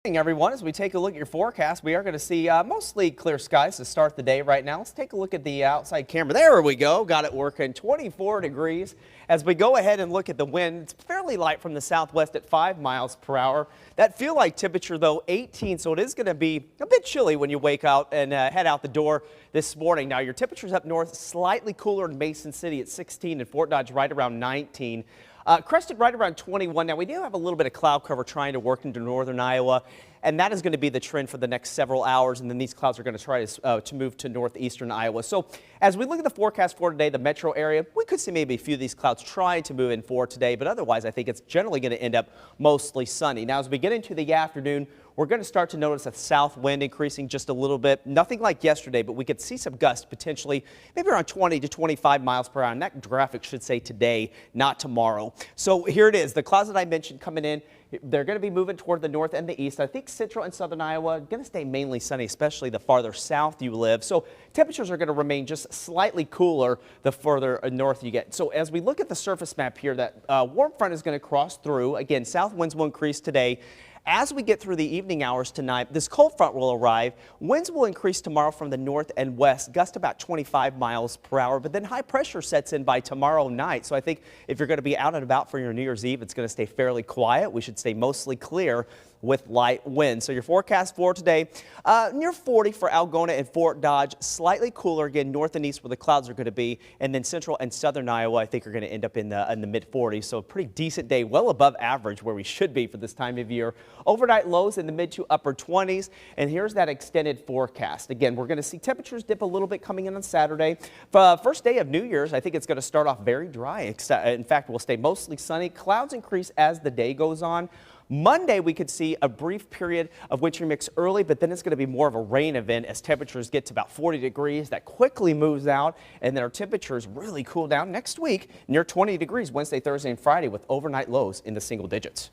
Morning, everyone. As we take a look at your forecast, we are going to see mostly clear skies to start the day right now. Let's take a look at the outside camera. There we go. Got it working. 24 degrees. As we go ahead and look at the wind, it's fairly light from the southwest at 5 miles per hour. That feel like temperature, though, 18, so it is going to be a bit chilly when you wake out and head out the door this morning. Now, your temperatures up north slightly cooler in Mason City at 16 and Fort Dodge right around 19. Crested right around 21. Now, we do have a little bit of cloud cover trying to work into northern Iowa, and that is going to be the trend for the next several hours, and then these clouds are going to try to move to northeastern Iowa. So as we look at the forecast for today, the metro area, we could see maybe a few of these clouds trying to move in for today, but otherwise I think it's generally going to end up mostly sunny. Now, as we get into the afternoon, we're going to start to notice a south wind increasing just a little bit. Nothing like yesterday, but we could see some gusts potentially maybe around 20 to 25 miles per hour. And that graphic should say today, not tomorrow. So here it is. The clouds that I mentioned coming in, they're going to be moving toward the north and the east. I think central and southern Iowa going to stay mainly sunny, especially the farther south you live. So temperatures are going to remain just slightly cooler the further north you get. So as we look at the surface map here, that warm front is going to cross through. Again, south winds will increase today. As we get through the evening hours tonight, this cold front will arrive. Winds will increase tomorrow from the north and west, gust about 25 miles per hour, but then high pressure sets in by tomorrow night. So I think if you're going to be out and about for your New Year's Eve, it's going to stay fairly quiet. We should stay mostly clear with light winds. So your forecast for today, near 40 for Algona and Fort Dodge, slightly cooler again north and east where the clouds are going to be, and then central and southern Iowa I think are going to end up in the mid 40s. So a pretty decent day, well above average where we should be for this time of year. Overnight lows in the mid to upper 20s, and here's that extended forecast. Again, we're going to see temperatures dip a little bit coming in on Saturday. First day of New Year's, I think it's going to start off very dry. In fact, we'll stay mostly sunny. Clouds increase as the day goes on. Monday, we could see a brief period of wintry mix early, but then it's going to be more of a rain event as temperatures get to about 40 degrees. That quickly moves out, and then our temperatures really cool down next week near 20 degrees Wednesday, Thursday, and Friday with overnight lows in the single digits.